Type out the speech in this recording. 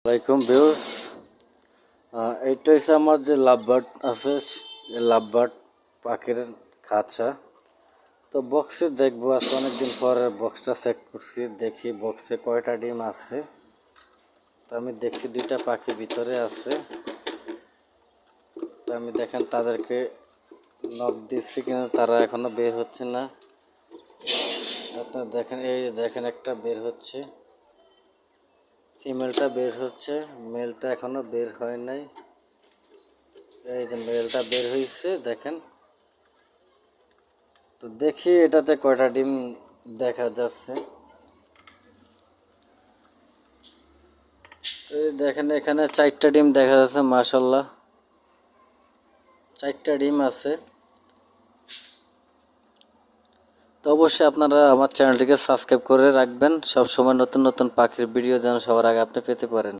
আসসালামাইকুম ভিউস, এইটা হচ্ছে আমার যে লাভবার্ড আছে, লাভবার্ড পাখির খাঁচা। তো বক্সে দেখবো, আজকে অনেকদিন পরে বক্সটা চেক করছি, দেখি বক্সে কয়টা ডিম আছে। তো আমি দেখছি 2টা পাখি ভিতরে আছে। তো আমি দেখেন তাদেরকে নক দিচ্ছি কিন্তু তারা এখনো বের হচ্ছে না। আপনারা দেখেন, এই দেখেন একটা বের হচ্ছে, ফিমেলটা বের হচ্ছে, মেলটা এখনো বের হয় নাই। এই যে মেলটা বের হয়েছে দেখেন। তো দেখি এটাতে কয়টা ডিম দেখা যাচ্ছে। এই দেখেন এখানে 4টা ডিম দেখা যাচ্ছে, মাশাআল্লাহ 4টা ডিম আছে। তো অবশ্যই আপনারা আমার চ্যানেলটিকে সাবস্ক্রাইব করে রাখবেন, সব সময় নতুন নতুন পাখির ভিডিও যেন সবার আগে আপনি পেতে পারেন।